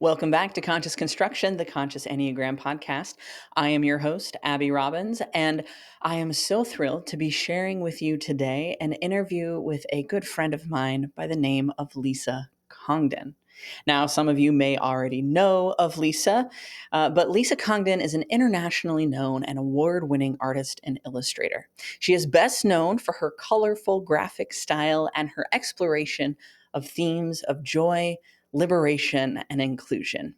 Welcome back to Conscious Construction, the Conscious Enneagram podcast. I am your host, Abby Robbins, and I am so thrilled to be sharing with you today an interview with a good friend of mine by the name of Lisa Congdon. Now, some of you may already know of Lisa, but Lisa Congdon is an internationally known and award-winning artist and illustrator. She is best known for her colorful graphic style and her exploration of themes of joy, liberation, and inclusion.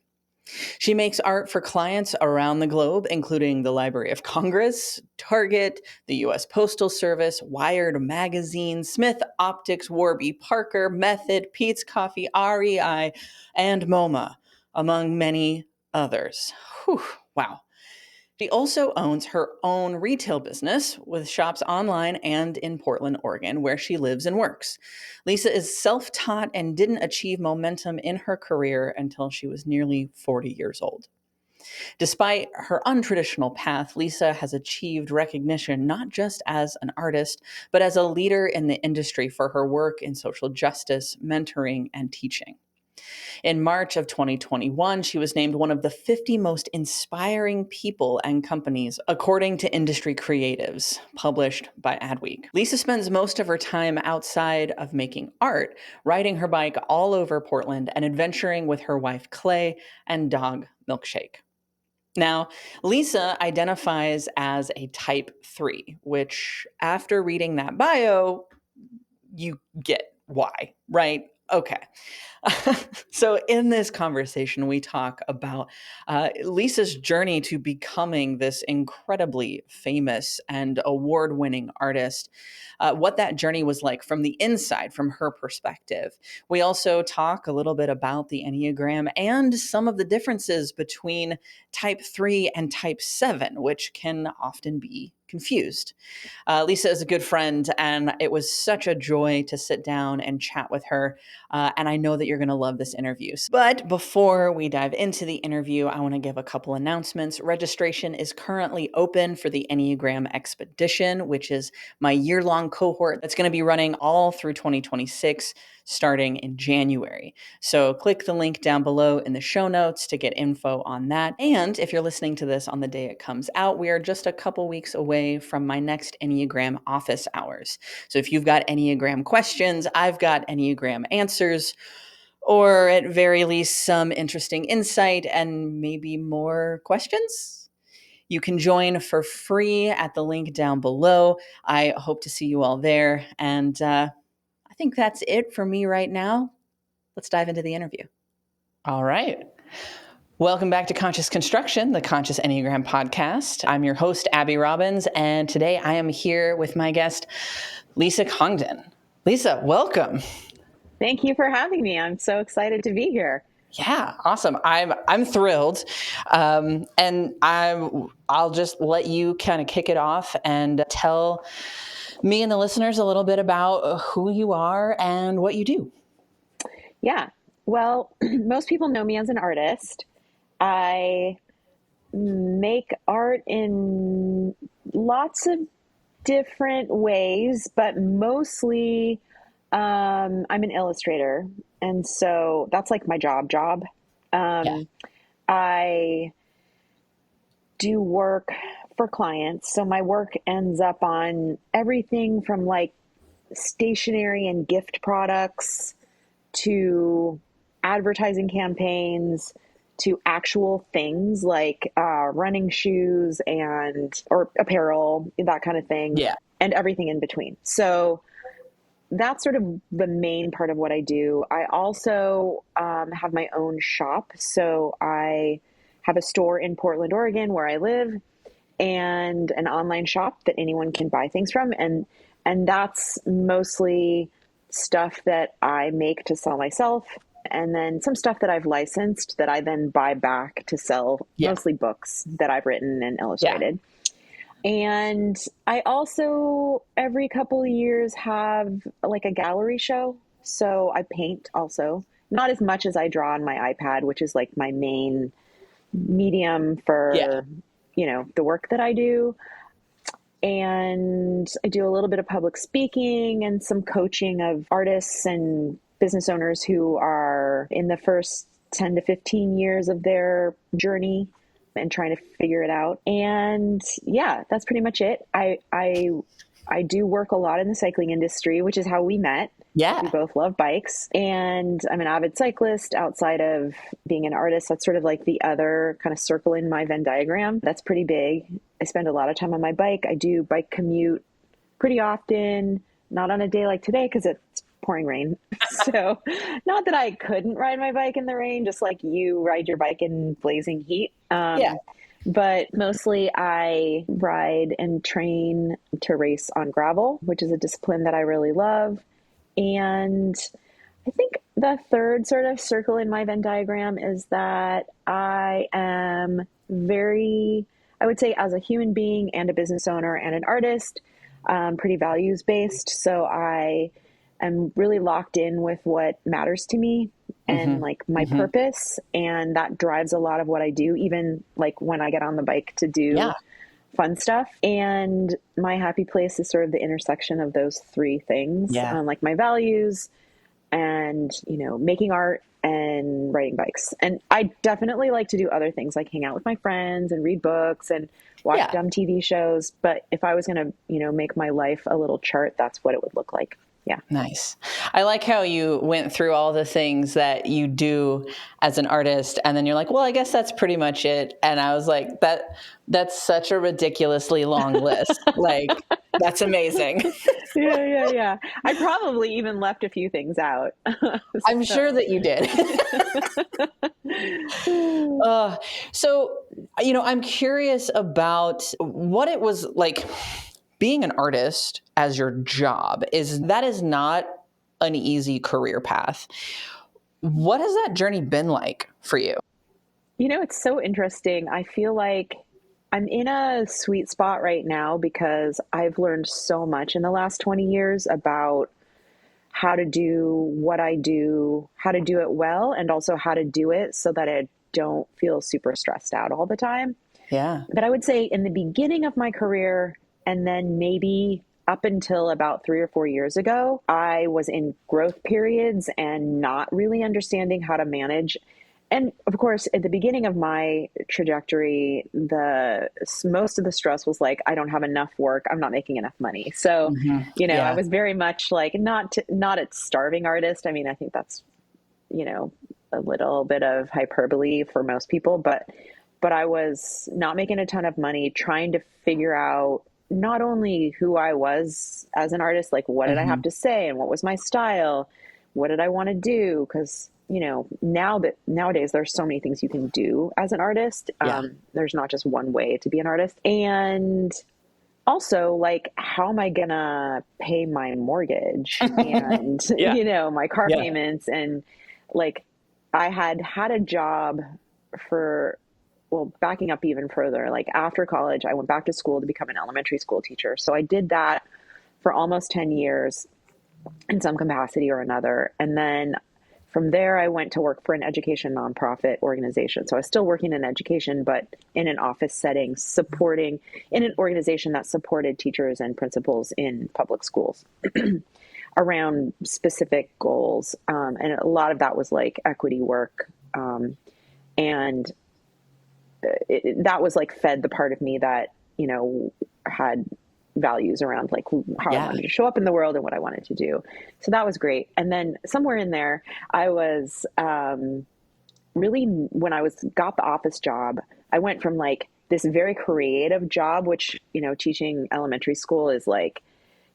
She makes art for clients around the globe, including the Library of Congress, Target, the U.S. Postal Service, Wired Magazine, Smith Optics, Warby Parker, Method, Peet's Coffee, REI, and MoMA, among many others. Whew, wow. She also owns her own retail business with shops online and in Portland, Oregon, where she lives and works. Lisa is self-taught and didn't achieve momentum in her career until she was nearly 40 years old. Despite her untraditional path, Lisa has achieved recognition not just as an artist, but as a leader in the industry for her work in social justice, mentoring, and teaching. In March of 2021, she was named one of the 50 most inspiring people and companies, according to Industry Creatives, published by Adweek. Lisa spends most of her time outside of making art, riding her bike all over Portland and adventuring with her wife Clay and dog Milkshake. Now, Lisa identifies as a type 3, which after reading that bio, you get why, right? Okay. So in this conversation, we talk about Lisa's journey to becoming this incredibly famous and award-winning artist, what that journey was like from the inside, from her perspective. We also talk a little bit about the Enneagram and some of the differences between type 3 and type 7, which can often be confused. Lisa is a good friend, and it was such a joy to sit down and chat with her. And I know that you're going to love this interview. But before we dive into the interview, I want to give a couple announcements. Registration is currently open for the Enneagram Expedition, which is my year-long cohort that's going to be running all through 2026, starting in January. So click the link down below in the show notes to get info on that. And if you're listening to this on the day it comes out, we are just a couple weeks away from my next Enneagram office hours. So if you've got Enneagram questions, I've got Enneagram answers, or at very least some interesting insight and maybe more questions, you can join for free at the link down below. I hope to see you all there. And I think that's it for me right now. Let's dive into the interview. All right. Welcome back to Conscious Construction, the Conscious Enneagram podcast. I'm your host, Abby Robbins, and today I am here with my guest, Lisa Congdon. Lisa, welcome. Thank you for having me. I'm so excited to be here. Yeah, awesome. I'm thrilled, and I'll just let you kind of kick it off and tell me and the listeners a little bit about who you are and what you do. Yeah. Well, most people know me as an artist. I make art in lots of different ways, but mostly I'm an illustrator. And so that's like my job. I do work for clients. So my work ends up on everything from like stationery and gift products to advertising campaigns to actual things like running shoes or apparel, that kind of thing, and everything in between. So that's sort of the main part of what I do. I also have my own shop. So I have a store in Portland, Oregon, where I live, and an online shop that anyone can buy things from. And that's mostly stuff that I make to sell myself, and then some stuff that I've licensed that I then buy back to sell, mostly books that I've written and illustrated. And I also, every couple of years, have like a gallery show. So I paint also, not as much as I draw on my iPad, which is like my main medium for, the work that I do. And I do a little bit of public speaking and some coaching of artists and business owners who are in the first 10 to 15 years of their journey and trying to figure it out. And yeah, that's pretty much it. I do work a lot in the cycling industry, which is how we met. We Yeah. both love bikes, and I'm an avid cyclist outside of being an artist. That's sort of like the other kind of circle in my Venn diagram. That's pretty big. I spend a lot of time on my bike. I do bike commute pretty often, not on a day like today because it's pouring rain. So, not that I couldn't ride my bike in the rain, just like you ride your bike in blazing heat. Yeah. But mostly I ride and train to race on gravel, which is a discipline that I really love. And I think the third sort of circle in my Venn diagram is that I am very, I would say, as a human being and a business owner and an artist, pretty values based. So I am really locked in with what matters to me and Mm-hmm. like my Mm-hmm. purpose. And that drives a lot of what I do, even like when I get on the bike to Yeah. do fun stuff. And my happy place is sort of the intersection of those three things, Yeah. like my values and, making art and riding bikes. And I definitely like to do other things like hang out with my friends and read books and watch Yeah. dumb TV shows. But if I was going to, make my life a little chart, that's what it would look like. Yeah. Nice. I like how you went through all the things that you do as an artist and then you're like, well, I guess that's pretty much it. And I was like, that's such a ridiculously long list. Like, that's amazing. Yeah. I probably even left a few things out. I'm sure that you did. uh, so, I'm curious about what it was like being an artist as your job. That is not an easy career path. What has that journey been like for you? It's so interesting. I feel like I'm in a sweet spot right now because I've learned so much in the last 20 years about how to do what I do, how to do it well, and also how to do it so that I don't feel super stressed out all the time. Yeah. But I would say in the beginning of my career, and then maybe up until about 3 or 4 years ago, I was in growth periods and not really understanding how to manage. And of course, at the beginning of my trajectory, the most of the stress was like, I don't have enough work. I'm not making enough money. So, Hmm. I Yeah. was very much like not a starving artist. I mean, I think that's, a little bit of hyperbole for most people, but I was not making a ton of money, trying to figure out not only who I was as an artist, like what did I have Hmm. to say and what was my style? What did I want to do? Because, nowadays there's so many things you can do as an artist. Yeah. There's not just one way to be an artist. And also, like, how am I gonna pay my mortgage and, Yeah. my car Yeah. payments? And like, I had a job for, well, backing up even further, like after college, I went back to school to become an elementary school teacher. So I did that for almost 10 years in some capacity or another. And then from there, I went to work for an education nonprofit organization. So I was still working in education, but in an office setting, supporting in an organization that supported teachers and principals in public schools around specific goals. And a lot of that was like equity work. And that was like fed the part of me that, had values around like how I Yeah. wanted to show up in the world and what I wanted to do. So that was great. And then somewhere in there, I was really, when I got the office job, I went from like this very creative job, which, teaching elementary school is like,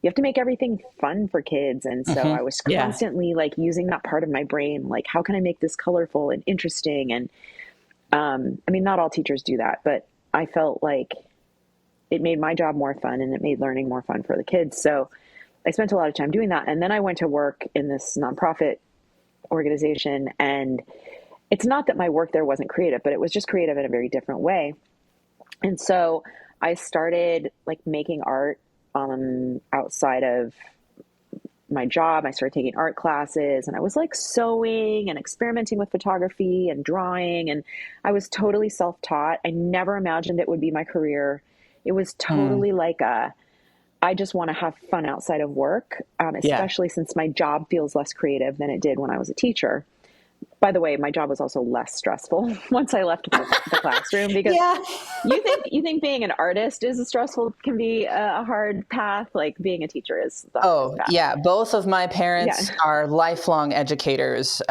you have to make everything fun for kids. And so Hmm. I was Yeah. constantly like using that part of my brain, like, how can I make this colorful and interesting? And I mean, not all teachers do that, but I felt like it made my job more fun and it made learning more fun for the kids. So I spent a lot of time doing that. And then I went to work in this nonprofit organization. And it's not that my work there wasn't creative, but it was just creative in a very different way. And so I started like making art outside of my job. I started taking art classes and I was like sewing and experimenting with photography and drawing. And I was totally self-taught. I never imagined it would be my career. It was Mm. totally like I just want to have fun outside of work, Yeah. especially since my job feels less creative than it did when I was a teacher. by the way, my job was also less stressful once I left the classroom, because Yeah. you think being an artist is stressful, can be a hard path. Like being a teacher is the hardest Oh, path. yeah. Both of my parents Yeah, are lifelong educators.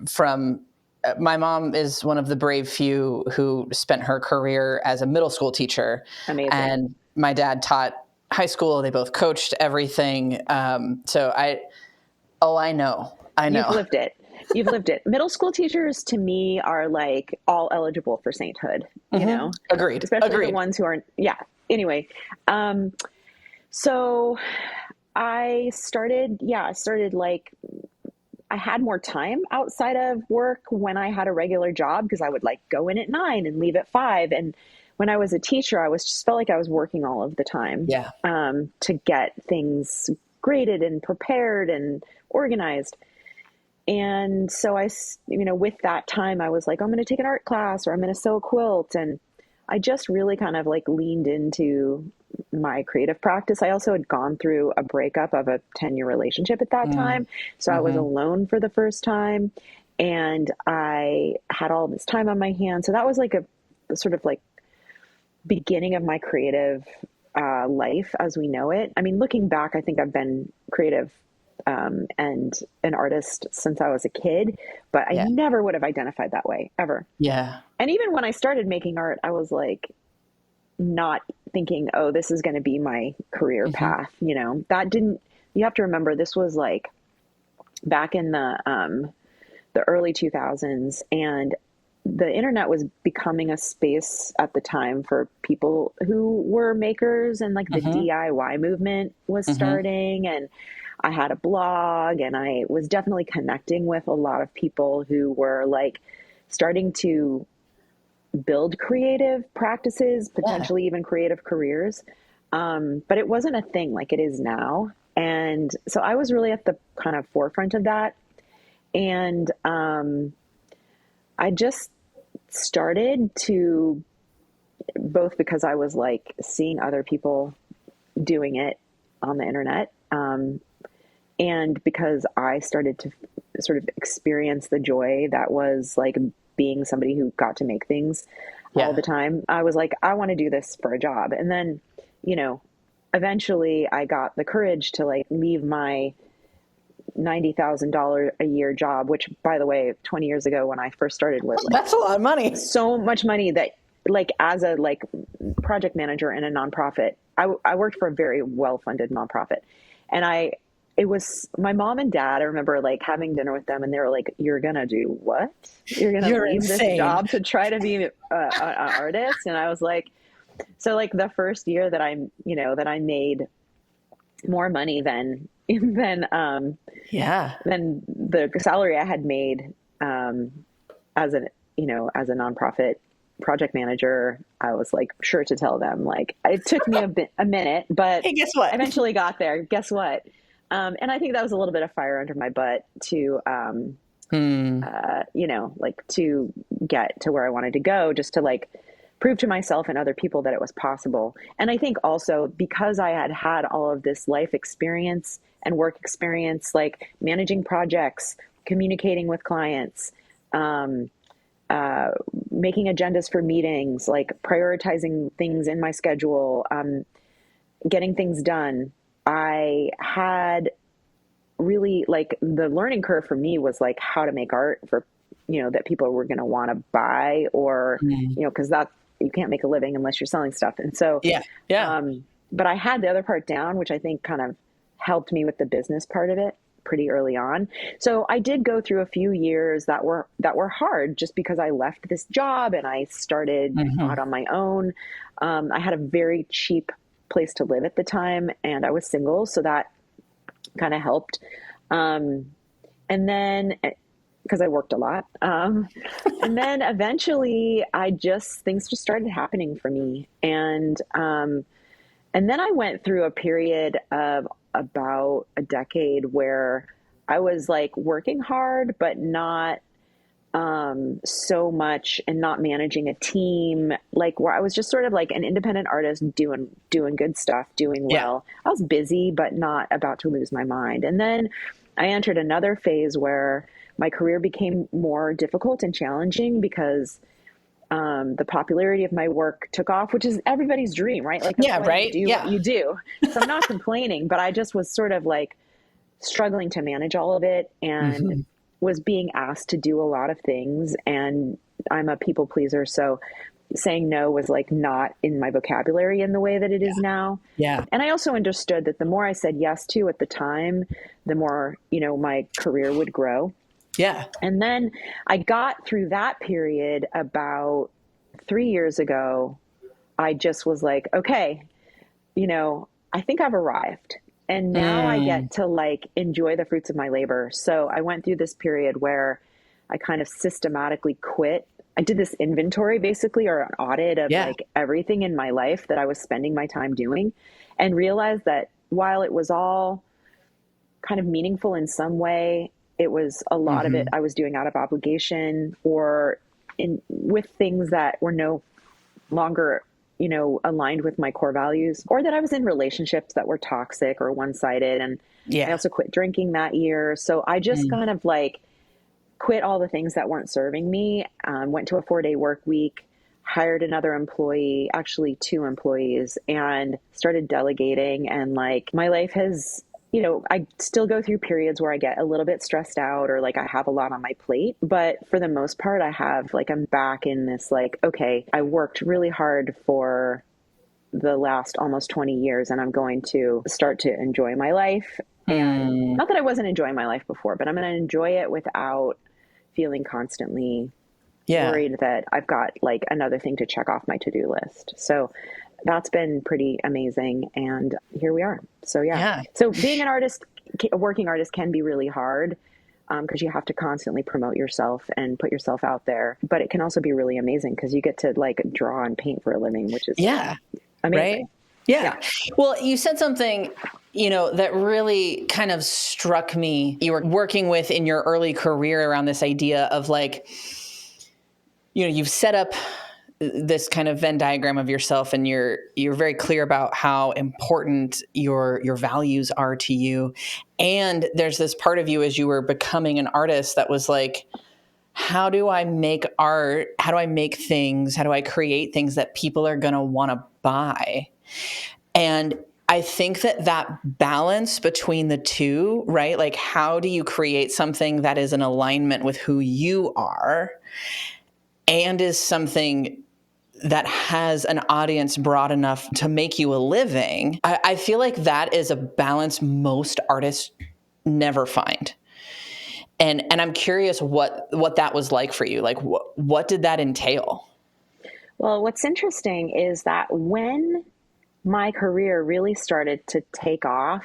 From My mom is one of the brave few who spent her career as a middle school teacher, amazing. and my dad taught high school. They both coached everything. I know, I You've know. lived it. You've lived it. Middle school teachers to me are like all eligible for sainthood, Agreed. especially the Agreed. ones who aren't. Yeah. Anyway, um, so I started like, I had more time outside of work when I had a regular job, because I would like go in at 9 and leave at 5. And when I was a teacher, I was just felt like I was working all of the time, Yeah. to get things graded and prepared and organized. And so with that time, I was like, I'm going to take an art class, or I'm going to sew a quilt. And I just really kind of like leaned into my creative practice. I also had gone through a breakup of a 10-year relationship at that Mm. time. So I was Hmm. alone for the first time, and I had all this time on my hands. So that was like a sort of like beginning of my creative life as we know it. I mean, looking back, I think I've been creative and an artist since I was a kid, but I Yeah. never would have identified that way ever. Yeah. And even when I started making art, I was like not thinking, oh, this is going to be my career Hmm. path. That didn't, you have to remember, this was like back in the early 2000s, and the internet was becoming a space at the time for people who were makers, and like the Hmm. DIY movement was Hmm. starting. And I had a blog, and I was definitely connecting with a lot of people who were like starting to build creative practices, Yeah. potentially even creative careers. But it wasn't a thing like it is now. And so I was really at the kind of forefront of that. And I just started to, both because I was like seeing other people doing it on the internet, and because I started to sort of experience the joy that was like being somebody who got to make things all Yeah. the time. I was like, I want to do this for a job. And then, you know, eventually I got the courage to like leave my $90,000 a year job, which, by the way, 20 years ago when I first started was like That's a lot of money. so much money, that like as a like project manager in a nonprofit, I worked for a very well funded nonprofit. And it was my mom and dad. I remember like having dinner with them, and they were like, you're gonna do what? You're gonna You're leave this insane. job to try to be an artist? And I was like, so like the first year that I made more money Yeah. than the salary I had made, as as a nonprofit project manager. I was like sure to tell them, like, it took me a minute, but Hey, guess what? eventually got there. Guess what? And I think that was a little bit of fire under my butt to, Hmm. like to get to where I wanted to go, just to like prove to myself and other people that it was possible. And I think also because I had had all of this life experience and work experience, like managing projects, communicating with clients, um, uh, making agendas for meetings, like prioritizing things in my schedule, getting things done. I had really like the learning curve for me was like how to make art for, that people were going to want to buy, or, Hmm. because that you can't make a living unless you're selling stuff. And so, Yeah. Yeah. but I had the other part down, which I think kind of helped me with the business part of it pretty early on. So I did go through a few years that were hard, just because I left this job and I started out Hmm. on my own. I had a very cheap place to live at the time, and I was single, so that kind of helped. Um, and then, because I worked a lot, and then eventually things just started happening for me. And then I went through a period of about a decade where I was like working hard, but not so much, and not managing a team, like where I was just sort of like an independent artist doing good stuff, doing Yeah. well. I was busy, but not about to lose my mind. And then I entered another phase where my career became more difficult and challenging because the popularity of my work took off, which is everybody's dream, right? Like, that's Yeah, why you right. do what Yeah. you do. So I'm not complaining, but I just was sort of like struggling to manage all of it and Hmm. was being asked to do a lot of things. And I'm a people pleaser. So saying no was like not in my vocabulary in the way that it is now. Yeah. And I also understood that the more I said yes to at the time, the more, my career would grow. Yeah. And then I got through that period about 3 years ago. I just was like, okay, I think I've arrived. And now I Mm. get to like enjoy the fruits of my labor. So I went through this period where I kind of systematically quit. I did this inventory basically, or an audit of Yeah. like everything in my life that I was spending my time doing, and realized that while it was all kind of meaningful in some way, it was a lot of it Hmm. I was doing out of obligation or in with things that were no longer, aligned with my core values, or that I was in relationships that were toxic or one-sided. And I Yeah. also quit drinking that year. So I just Mm. kind of like quit all the things that weren't serving me, went to a 4-day work week, hired another employee, actually two employees, and started delegating. And like my life has, I still go through periods where I get a little bit stressed out or like I have a lot on my plate. But for the most part, I'm back in this like, okay, I worked really hard for the last almost 20 years and I'm going to start to enjoy my life. And Mm. not that I wasn't enjoying my life before, but I'm going to enjoy it without feeling constantly Yeah. worried that I've got like another thing to check off my to-do list. So that's been pretty amazing. And here we are. So yeah. Yeah. So being an artist, a working artist can be really hard because you have to constantly promote yourself and put yourself out there. But it can also be really amazing because you get to like draw and paint for a living, which is Yeah. Right. amazing. Yeah. Yeah. Well, you said something, that really kind of struck me. You were working with in your early career around this idea of like, you've set up this kind of Venn diagram of yourself, and you're very clear about how important your values are to you. And there's this part of you as you were becoming an artist that was like, how do I make art? How do I make things? How do I create things that people are going to want to buy? And I think that balance between the two, right? Like, how do you create something that is in alignment with who you are and is something that has an audience broad enough to make you a living? I feel like that is a balance most artists never find. And I'm curious what that was like for you. Like, what did that entail? Well, what's interesting is that when my career really started to take off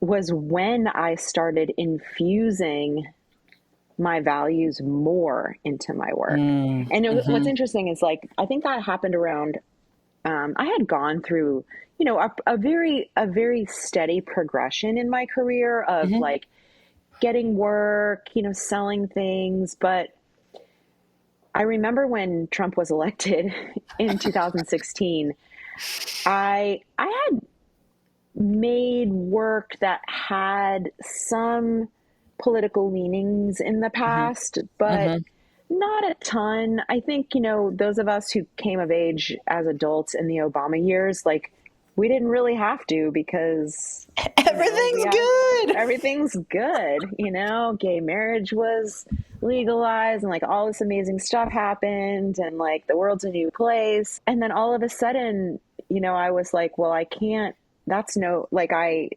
was when I started infusing my values more into my work. And what's Mm-hmm. interesting is like, I think that happened around, I had gone through, a very steady progression in my career of Mm-hmm. like getting work, selling things. But I remember when Trump was elected in 2016, I had made work that had some political leanings in the Mm-hmm. past, but Mm-hmm. not a ton. I think, those of us who came of age as adults in the Obama years, like we didn't really have to because, we Everything's have good. everything's good, gay marriage was legalized and like all this amazing stuff happened and like the world's a new place. And then all of a sudden, I was like, well, I can't, that's no, like I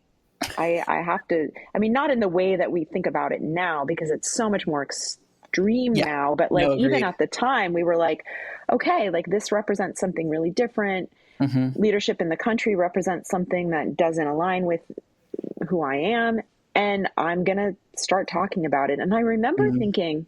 have to, I mean, not in the way that we think about it now because it's so much more extreme Yeah. now, but like No, even agreed. at the time we were like, okay, like this represents something really different. Mm-hmm. Leadership in the country represents something that doesn't align with who I am, and I'm going to start talking about it. And I remember Mm-hmm. thinking,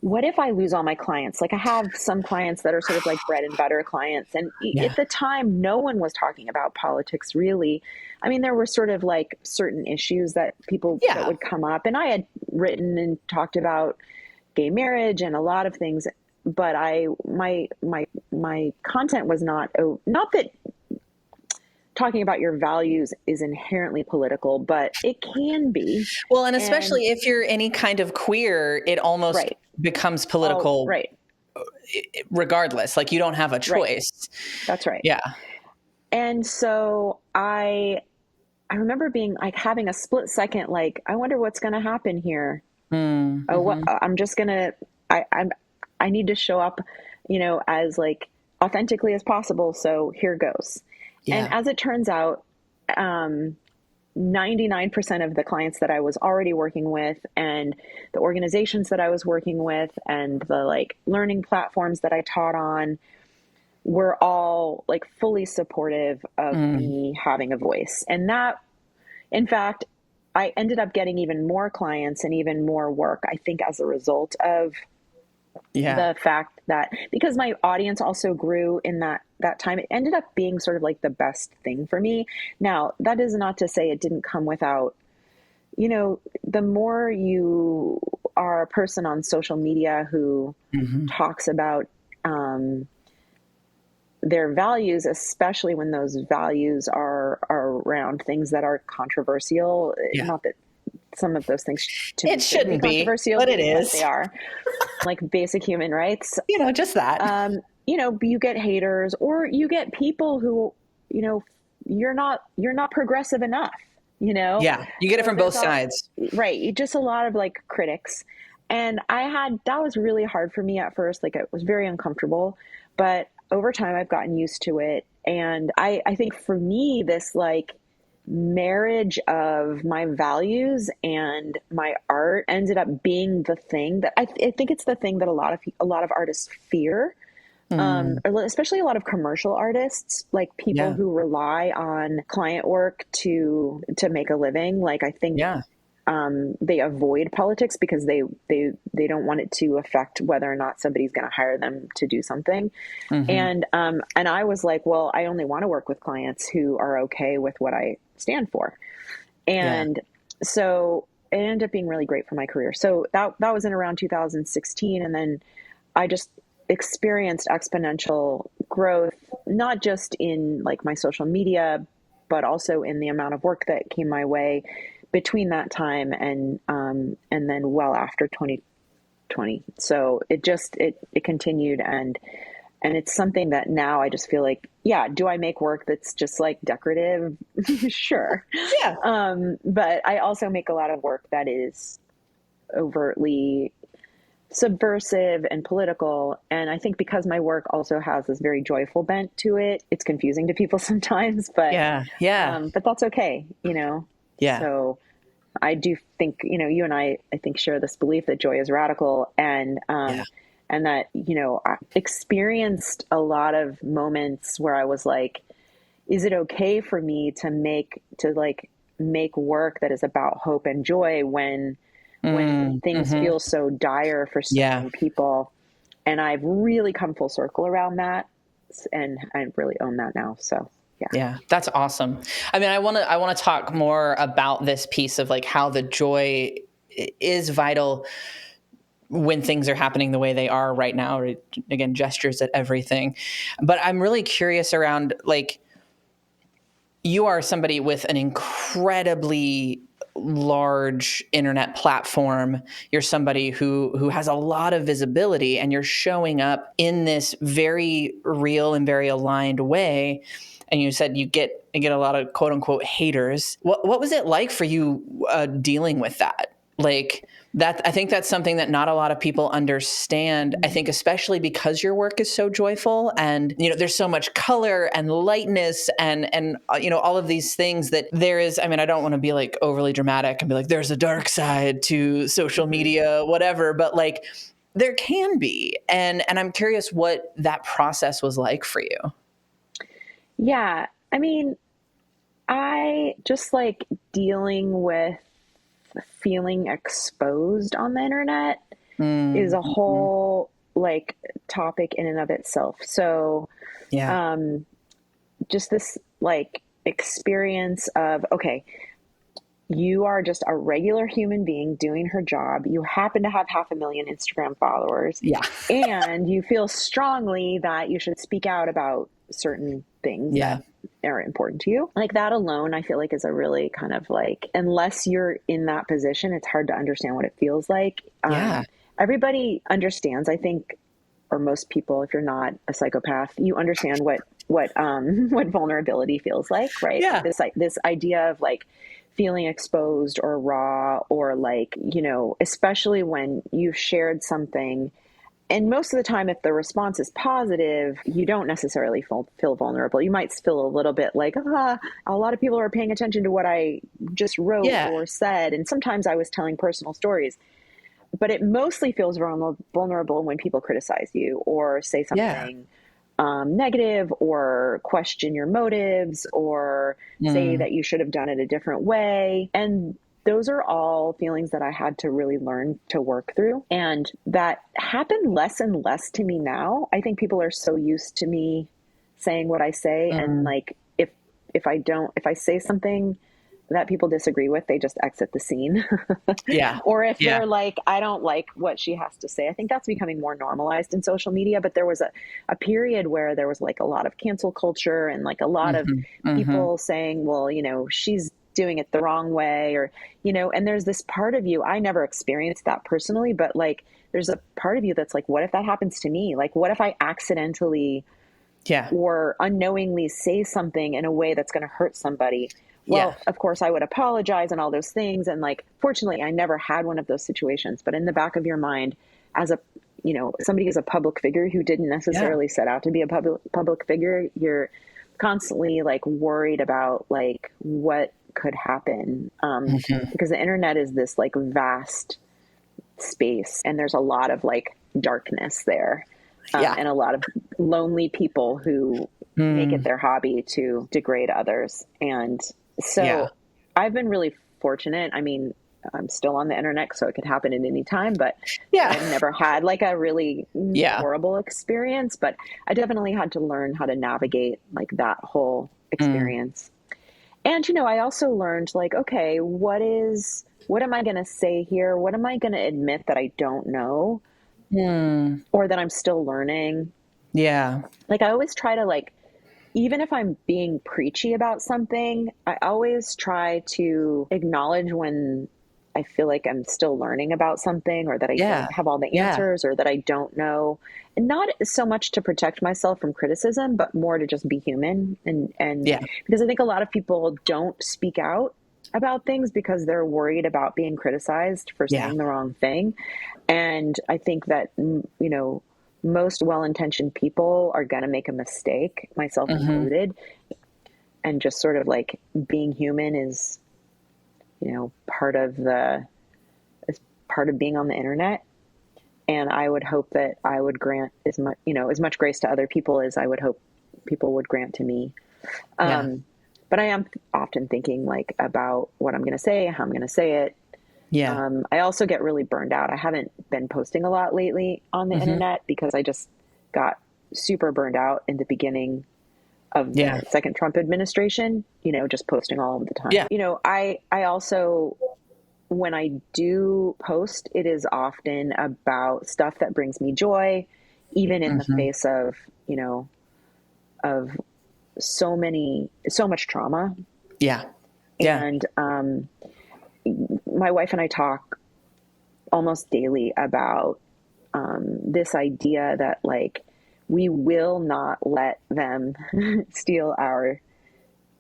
what if I lose all my clients? Like I have some clients that are sort of like bread and butter clients. And Yeah. at the time, no one was talking about politics really. I mean, there were sort of like certain issues that people that Yeah. would come up. And I had written and talked about gay marriage and a lot of things, but my content was not that talking about your values is inherently political, but it can be. Well, and And especially if you're any kind of queer, it almost right. becomes Oh, political right. regardless. Like you don't have a Right. choice. That's right. Yeah. And so I remember being like having a split second, like, I wonder what's going to happen here. Oh, what Mm-hmm. I'm just going to, I need to show up, as like authentically as possible. So here goes. And Yeah. as it turns out, 99% of the clients that I was already working with and the organizations that I was working with and the like learning platforms that I taught on were all like fully supportive of Mm. me having a voice. And that, in fact, I ended up getting even more clients and even more work, I think, as a result of Yeah. the fact that because my audience also grew in that time, it ended up being sort of like the best thing for me. Now, that is not to say it didn't come without, the more you are a person on social media who Mm-hmm. talks about their values, especially when those values are around things that are controversial. Yeah. Not that some of those things to It me shouldn't be shouldn't be, controversial, but it but they is. are, like basic human rights. Just that. You get haters, or you get people who, you know, you're not progressive enough, Yeah. You get it So from both there's all sides. right, just a lot of like critics. And that was really hard for me at first. Like it was very uncomfortable, but over time I've gotten used to it. And I think for me, this like marriage of my values and my art ended up being the thing that I think it's the thing that a lot of artists fear, Mm. especially a lot of commercial artists, like people Yeah. who rely on client work to make a living. Like I think Yeah. they avoid politics because they don't want it to affect whether or not somebody's going to hire them to do something. Mm-hmm. And I was like, well, I only want to work with clients who are okay with what I stand for. Yeah. And so it ended up being really great for my career. So that was in around 2016, and then I just experienced exponential growth, not just in like my social media, but also in the amount of work that came my way between that time and then well after 2020. So it continued, and it's something that now I just feel like, yeah, do I make work that's just like decorative? Sure. Yeah. But I also make a lot of work that is overtly subversive and political. And I think because my work also has this very joyful bent to it, it's confusing to people sometimes, Yeah. Yeah. but that's okay. Yeah. So I do think, you and I think share this belief that joy is radical, Yeah. and that, I experienced a lot of moments where I was like, is it okay for me to make work that is about hope and joy when Mm. things Mm-hmm. feel so dire for so Yeah. many people? And I've really come full circle around that, and I really own that now. So yeah. Yeah, that's awesome. I mean, I want to talk more about this piece of like how the joy is vital when things are happening the way they are right now, or again, gestures at everything. But I'm really curious around like you are somebody with an incredibly large internet platform. You're somebody who has a lot of visibility, and you're showing up in this very real and very aligned way. And you said you get a lot of quote unquote haters. What was it like for you dealing with that? Like that, I think that's something that not a lot of people understand. I think especially because your work is so joyful, and there's so much color and lightness and all of these things that there is. I mean, I don't want to be like overly dramatic and be like there's a dark side to social Mm-hmm. media, whatever, but like there can be. And I'm curious what that process was like for you. Yeah. I mean, I just like dealing with feeling exposed on the internet is a Mm-hmm. whole like topic in and of itself. So, Yeah. um, just this like experience of, okay, you are just a regular human being doing her job. You happen to have 500,000 Instagram followers, Yeah. and you feel strongly that you should speak out about certain things Yeah. that are important to you. Like that alone, I feel like is a really kind of like, unless you're in that position, it's hard to understand what it feels like. Yeah. Everybody understands, I think, or most people, if you're not a psychopath, you understand what vulnerability feels like, right? Yeah. This idea of like feeling exposed or raw, or like, you know, especially when you've shared something. And most of the time, if the response is positive, you don't necessarily feel vulnerable. You might feel a little bit like, a lot of people are paying attention to what I just wrote Yeah. or said. And sometimes I was telling personal stories, but it mostly feels vulnerable when people criticize you or say Yeah. something negative, or question your motives, or say Mm. that you should have done it a different way. And those are all feelings that I had to really learn to work through. And that happened less and less to me now. I think people are so used to me saying what I say. And Mm. like, if I say something that people disagree with, they just exit the scene. Yeah. Or if Yeah. they're like, I don't like what she has to say. I think that's becoming more normalized in social media. But there was a period where there was like a lot of cancel culture, and like a lot of Mhm. Mhm. people saying, well, you know, she's doing it the wrong way, or, you know, and there's this part of you, I never experienced that personally, but like, there's a part of you that's like, what if that happens to me? Like, what if I accidentally Yeah. or unknowingly say something in a way that's going to hurt somebody? Yeah. Well, of course I would apologize and all those things. And like, fortunately I never had one of those situations, but in the back of your mind, as a, you know, somebody who's a public figure who didn't Yeah. necessarily set out to be a public figure, you're constantly like worried about like what could happen. Mhm. Because the internet is this like vast space, and there's a lot of like darkness there, Yeah. and a lot of lonely people who make it Mm. their hobby to degrade others. And Yeah. so I've been really fortunate. I mean, I'm still on the internet, so it could happen at any time, but Yeah. I've never had like a really Yeah. horrible experience. But I definitely had to learn how to navigate like that whole Mm. experience. And, you know, I also learned like, okay, what am I going to say here? What am I going to admit that I don't know, Mm. or that I'm still learning? Yeah. Like, I always try to like, even if I'm being preachy about something, I always try to acknowledge when I feel like I'm still learning about something, or that I Yeah. don't have all the Yeah. answers, or that I don't know. And not so much to protect myself from criticism, but more to just be human. And Yeah. because I think a lot of people don't speak out about things because they're worried about being criticized for Yeah. saying the wrong thing. And I think that, you know, most well-intentioned people are going to make a mistake, myself Mhm. included. And just sort of like being human is, you know, is part of being on the internet. And I would hope that I would grant as much, you know, as much grace to other people as I would hope people would grant to me. Yeah. Um, but I am often thinking like about what I'm going to say, how I'm going to say it. Yeah. I also get really burned out. I haven't been posting a lot lately on the Mhm. internet because I just got super burned out in the beginning of Yeah. the second Trump administration, you know, just posting all of the time. Yeah. You know, I also, when I do post, it is often about stuff that brings me joy, even in the Mhm. face of, you know, of so much trauma. Yeah. Yeah. And my wife and I talk almost daily about this idea that like we will not let them steal our Yeah.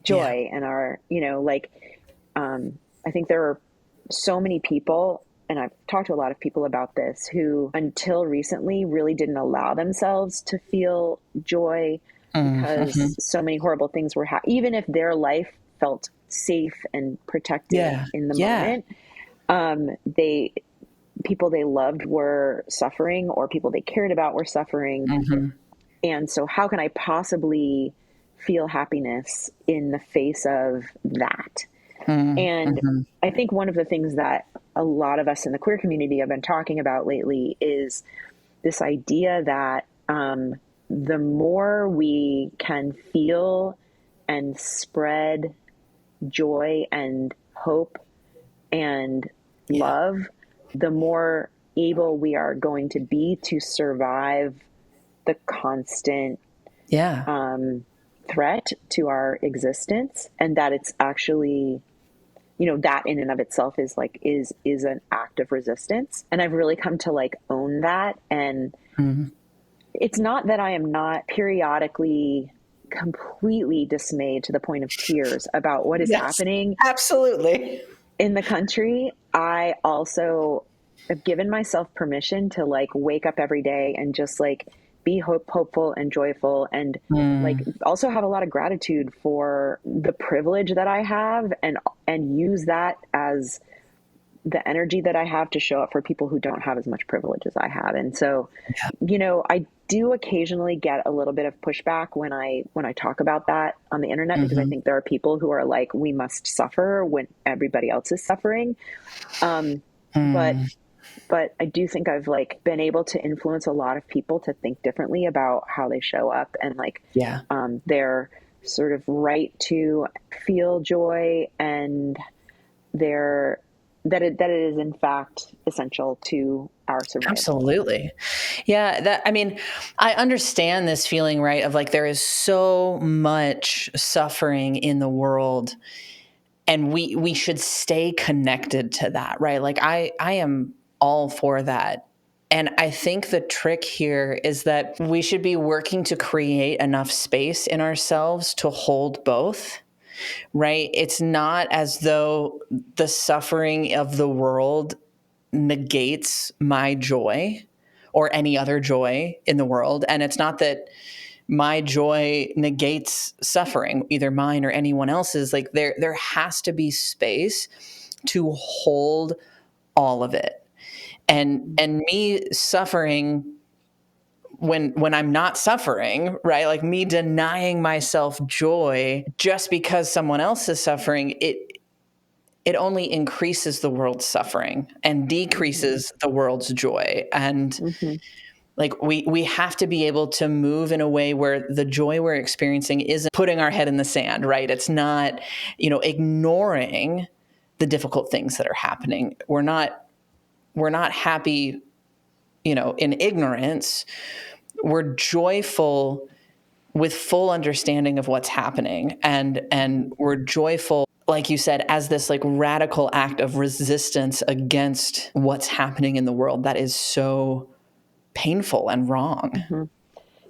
joy and our, you know, like I think there are so many people, and I've talked to a lot of people about this, who until recently really didn't allow themselves to feel joy because Mhm. so many horrible things were even if their life felt safe and protected Yeah. in the Yeah. moment, they people they loved were suffering, or people they cared about were suffering. Mhm. And so how can I possibly feel happiness in the face of that? Mm. And Mhm. I think one of the things that a lot of us in the queer community have been talking about lately is this idea that the more we can feel and spread joy and hope and Yeah. love, the more able we are going to be to survive the constant Yeah. threat to our existence, and that it's actually, that in and of itself is like is an act of resistance. And I've really come to like own that. And it's not that I am not periodically completely dismayed to the point of tears about what is Yes, happening absolutely. in the country. I also have given myself permission to like wake up every day and just like be hopeful and joyful, and like also have a lot of gratitude for the privilege that I have, and use that as the energy that I have to show up for people who don't have as much privilege as I have. And so, I do occasionally get a little bit of pushback when I talk about that on the internet, because I think there are people who are like, we must suffer when everybody else is suffering. But I do think I've like been able to influence a lot of people to think differently about how they show up, and like, Yeah. their sort of right to feel joy, and that it is in fact essential to our survival. Absolutely. Yeah. I mean, I understand this feeling, right? Of like, there is so much suffering in the world, and we should stay connected to that, right? Like I am all for that. And I think the trick here is that we should be working to create enough space in ourselves to hold both, right? It's not as though the suffering of the world negates my joy or any other joy in the world. And it's not that my joy negates suffering, either mine or anyone else's. Like there has to be space to hold all of it. And me suffering when I'm not suffering, right? Like me denying myself joy just because someone else is suffering, it only increases the world's suffering and decreases the world's joy. And like we have to be able to move in a way where the joy we're experiencing isn't putting our head in the sand, right? It's not, ignoring the difficult things that are happening. We're not happy, in ignorance. We're joyful with full understanding of what's happening, and we're joyful, like you said, as this like radical act of resistance against what's happening in the world that is so painful and wrong.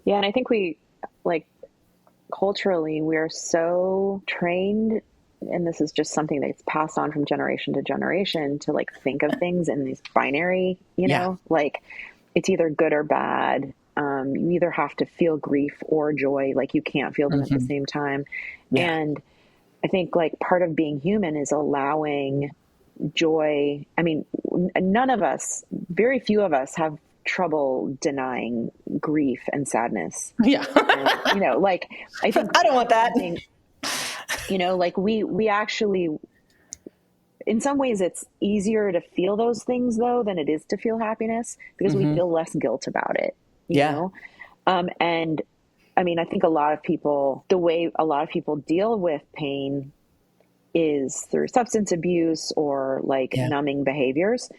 Yeah. And I think we, like, culturally, we're so trained, and this is just something that's passed on from generation to generation, to like think of things in these binary, Yeah. like it's either good or bad. You either have to feel grief or joy, like you can't feel them at the same time. Yeah. And I think like part of being human is allowing joy. I mean, none of us, very few of us have trouble denying grief and sadness. Yeah. And, like, I think I don't want that's that. something, like we actually, in some ways it's easier to feel those things though than it is to feel happiness, because we feel less guilt about it, Yeah. and I mean, I think the way a lot of people deal with pain is through substance abuse or like Yeah. numbing behaviors.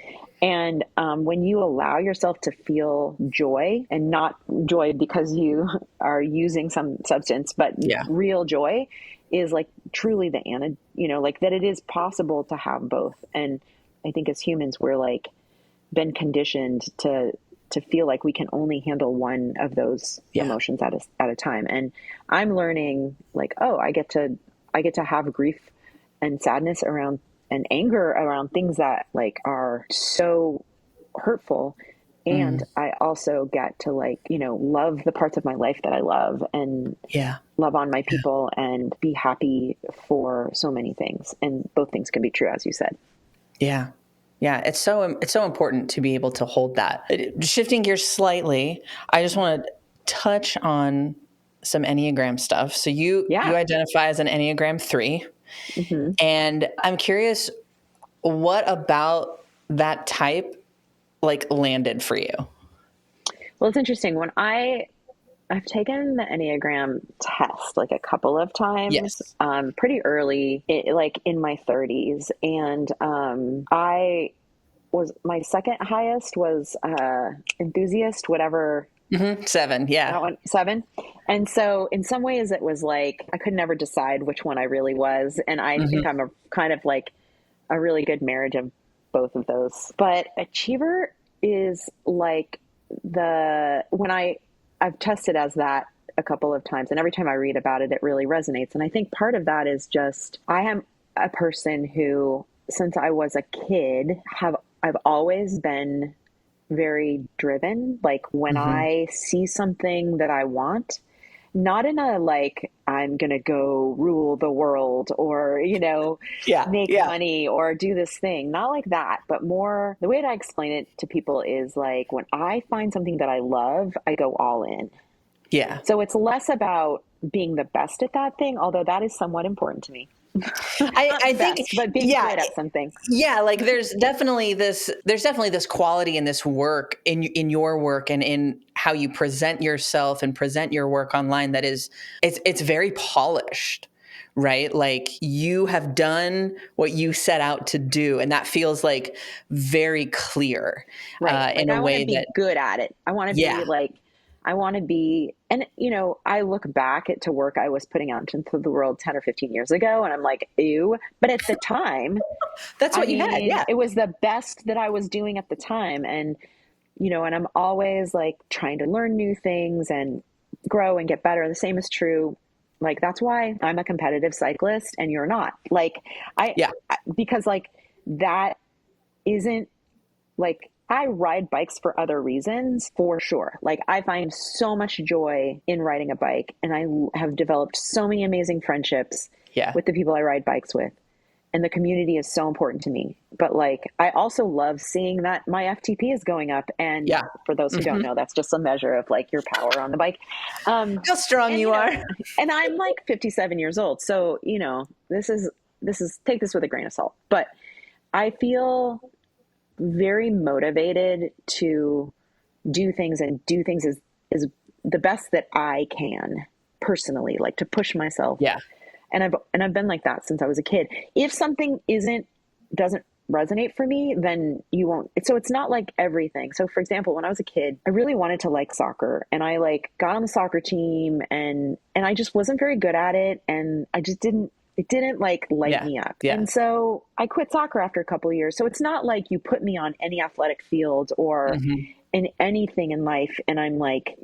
And when you allow yourself to feel joy, and not joy because you are using some substance, but Yeah. real joy, is like truly the like that it is possible to have both. And I think as humans, we're like been conditioned to feel like we can only handle one of those Yeah. emotions at a time. And I'm learning like, oh, I get to have grief and sadness around, and anger around things that like are so hurtful. And I also get to like, love the parts of my life that I love, and Yeah. love on my people, and be happy for so many things. And both things can be true, as you said. Yeah. Yeah. It's so important to be able to hold that. Shifting gears slightly, I just want to touch on some Enneagram stuff. So you Yeah. identify as an Enneagram 3, hmm and I'm curious, what about that type like landed for you? Well, it's interesting. I've taken the Enneagram test like a couple of times, Yes. pretty early, like in my 30s. And I was, my second highest was enthusiast, whatever 7. that Yeah. one, 7. And so in some ways it was like I could never decide which one I really was. And I think Hmm. I'm a kind of like a really good marriage of both of those. But achiever is like when I've tested as that a couple of times, and every time I read about it, it really resonates. And I think part of that is just I am a person who, since I was a kid, I've always been very driven. Like when Hmm. I see something that I want, not in a like, I'm going to go rule the world or, Yeah. make Yeah. money or do this thing, not like that, but more the way that I explain it to people is like when I find something that I love, I go all in. Yeah. So it's less about being the best at that thing, although that is somewhat important to me. Not I the think, best, but being yeah, good at something. yeah, like there's definitely this quality in this work, in your work and in how you present yourself and present your work online, that is, it's very polished, right? Like you have done what you set out to do, and that feels like very clear, Right. in Like a I want to way be that, good at it. I want to yeah, be like, I want to be, and I look back at to work I was putting out into the world 10 or 15 years ago, and I'm like, ew. But at the time, that's I what you had, mean, yeah. it was the best that I was doing at the time. And I'm always like trying to learn new things and grow and get better. The same is true. Like, that's why I'm a competitive cyclist and you're not. Like, Yeah. because like that isn't like I ride bikes for other reasons for sure. Like I find so much joy in riding a bike and I have developed so many amazing friendships Yeah. with the people I ride bikes with. And the community is so important to me. But like I also love seeing that my FTP is going up, and Yeah. for those who don't Hmm. know, that's just a measure of like your power on the bike. How strong And you are. and I'm like 57 years old. So, this is take this with a grain of salt. But I feel very motivated to do things and do things is the best that I can personally, like to push myself. Yeah. And I've been like that since I was a kid. If something doesn't resonate for me, then you won't. So it's not like everything. So for example, when I was a kid, I really wanted to like soccer, and I like got on the soccer team, and I just wasn't very good at it, and I just didn't it didn't like light Yeah. me up. Yeah. And so I quit soccer after a couple of years. So it's not like you put me on any athletic field or Hmm. in anything in life and I'm like,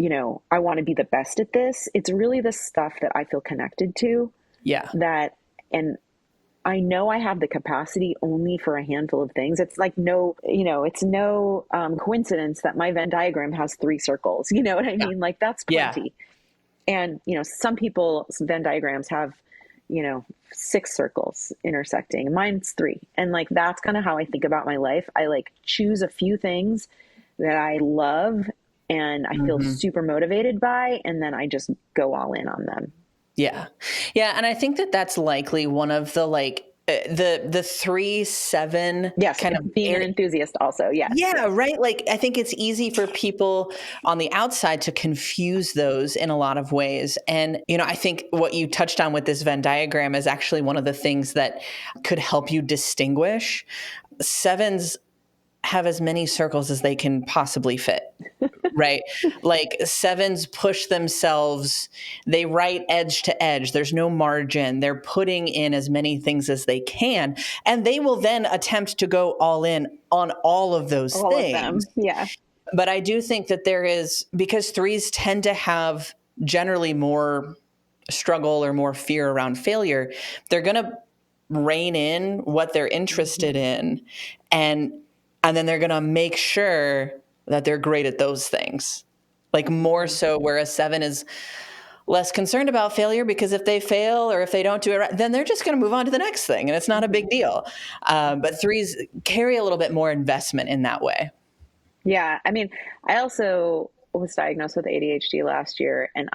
I want to be the best at this. It's really the stuff that I feel connected to, Yeah. that and I know I have the capacity only for a handful of things. It's like it's no coincidence that my Venn diagram has 3 circles. You know what I Yeah. mean? Like that's Yeah. plenty. And some people's Venn diagrams have, 6 circles intersecting. Mine's 3, and like that's kind of how I think about my life. I like choose a few things that I love and I feel Hmm. super motivated by, and then I just go all in on them. Yeah. Yeah. And I think that that's likely one of the like, the 3-7 Yes, kind of being an area. enthusiast also. Yes, Yeah, yes. right. Like I think it's easy for people on the outside to confuse those in a lot of ways. And, I think what you touched on with this Venn diagram is actually one of the things that could help you distinguish. Sevens have as many circles as they can possibly fit. Right. Like sevens push themselves, they write edge to edge. There's no margin. They're putting in as many things as they can. And they will then attempt to go all in on all of those All of things. them. Yeah. But I do think that there is, because threes tend to have generally more struggle or more fear around failure, they're going to rein in what they're Mm-hmm. interested in, and then they're going to make sure that they're great at those things, like more Mm-hmm. so, where a seven is less concerned about failure, because if they fail or if they don't do it right, then they're just going to move on to the next thing and it's not a Mm-hmm. big deal. But threes carry a little bit more investment in that way. Yeah. I mean, I also was diagnosed with ADHD last year, and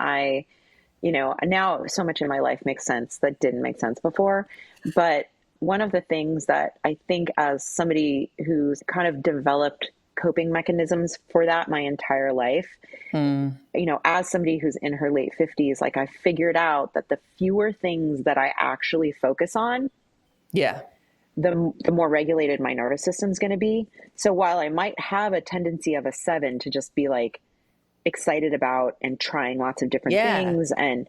now so much in my life makes sense that didn't make sense before. But one of the things that I think, as somebody who's kind of developed coping mechanisms for that my entire life, Mm, as somebody who's in her late 50s, like I figured out that the fewer things that I actually focus on, yeah. the more regulated my nervous system's going to be. So while I might have a tendency of a 7 to just be like excited about and trying lots of different Yeah. things. And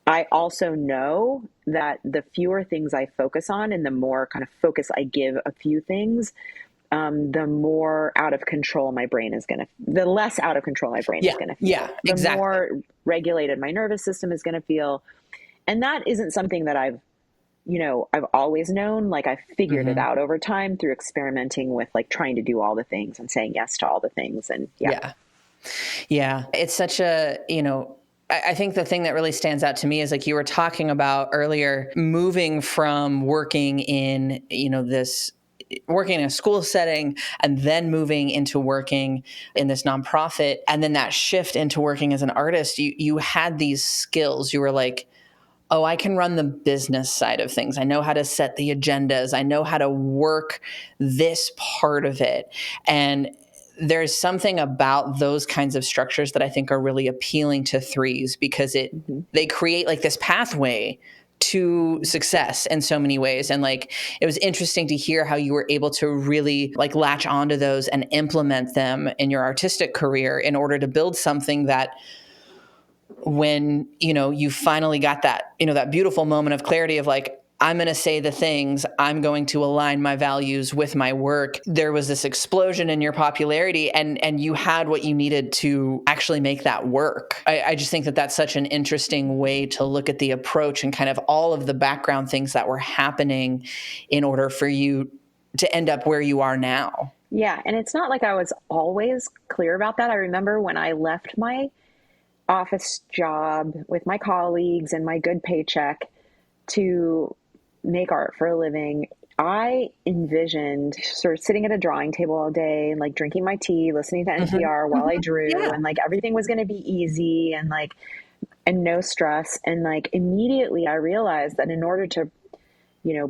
I also know that the fewer things I focus on and the more kind of focus I give a few things, the more out of control my brain is going to, the less out of control my brain is Yeah. going to Yeah. feel, the Exactly. more regulated my nervous system is going to feel. And that isn't something that I've always known. Like I figured it Hmm. out over time through experimenting with like trying to do all the things and saying yes to all the things. And yeah. Yeah. Yeah. It's such a, I think the thing that really stands out to me is like you were talking about earlier, moving from working in, this working in a school setting and then moving into working in this nonprofit and then that shift into working as an artist, you had these skills. You were like, oh, I can run the business side of things. I know how to set the agendas. I know how to work this part of it. And there's something about those kinds of structures that I think are really appealing to threes because Mm-hmm. they create like this pathway to success in so many ways. And like it was interesting to hear how you were able to really like latch onto those and implement them in your artistic career in order to build something that when you finally got that that beautiful moment of clarity of like, I'm going to say the things, I'm going to align my values with my work, there was this explosion in your popularity and you had what you needed to actually make that work. I just think that that's such an interesting way to look at the approach and kind of all of the background things that were happening in order for you to end up where you are now. Yeah. And it's not like I was always clear about that. I remember when I left my office job with my colleagues and my good paycheck to make art for a living, I envisioned sort of sitting at a drawing table all day and like drinking my tea, listening to Mm-hmm. NPR while I Mm-hmm. drew, Yeah. and like everything was going to be easy and like, and no stress. And like immediately I realized that in order to,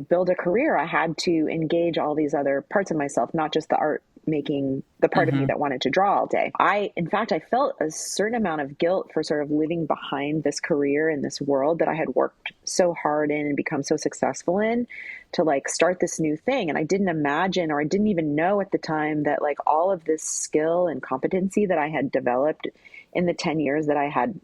build a career, I had to engage all these other parts of myself, not just the art making, the part of me Mm-hmm. that wanted to draw all day. In fact, I felt a certain amount of guilt for sort of living behind this career in this world that I had worked so hard in and become so successful in to like start this new thing. And I didn't imagine, or I didn't even know at the time that like all of this skill and competency that I had developed in the 10 years that I had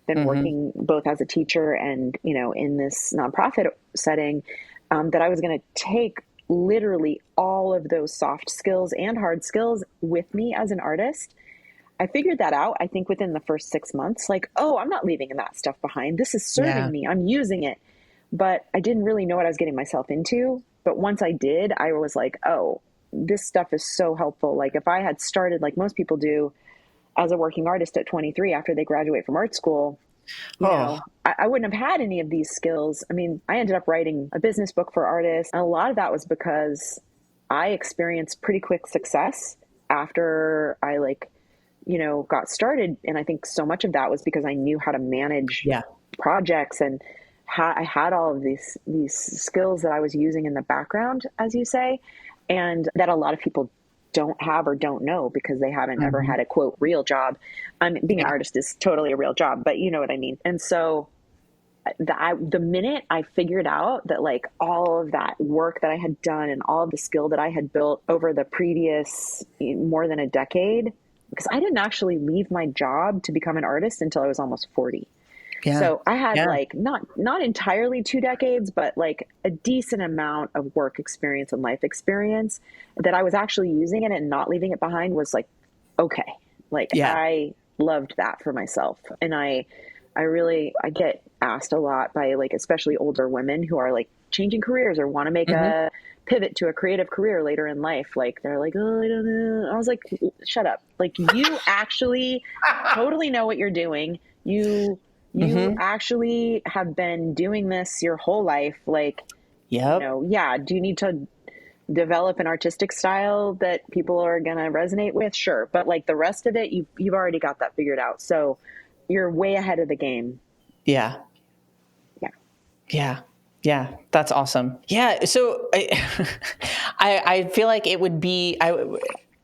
been Mm-hmm. working both as a teacher and, in this nonprofit setting, that I was going to take literally all of those soft skills and hard skills with me as an artist. I figured that out, I think, within the first 6 months. Like, oh, I'm not leaving that stuff behind. This is serving Yeah. me. I'm using it. But I didn't really know what I was getting myself into. But once I did, I was like, oh, this stuff is so helpful. Like, if I had started, like most people do, as a working artist at 23 after they graduate from art school, Oh, I wouldn't have had any of these skills. I mean, I ended up writing a business book for artists. And a lot of that was because I experienced pretty quick success after I got started. And I think so much of that was because I knew how to manage yeah. projects and I had all of these skills that I was using in the background, as you say, and that a lot of people don't have or don't know because they haven't ever Mhm. had a quote real job. Being an Yeah. artist is totally a real job, but you know what I mean. And so the minute I figured out that like all of that work that I had done and all of the skill that I had built over the previous more than a decade, because I didn't actually leave my job to become an artist until I was almost 40. Yeah. So I had Yeah. like not entirely 2 decades, but like a decent amount of work experience and life experience that I was actually using it and not leaving it behind was like, okay. Like Yeah. I loved that for myself. And I get asked a lot by like, especially older women who are like changing careers or want to make Mhm. a pivot to a creative career later in life. Like they're like, oh, I don't know. I was like, shut up. Like you actually totally know what you're doing. You Mhm. actually have been doing this your whole life. Like, Yep. yeah, do you need to develop an artistic style that people are going to resonate with? Sure. But like the rest of it, you've already got that figured out. So you're way ahead of the game. Yeah. Yeah. Yeah. Yeah. That's awesome. Yeah. So I feel like it would be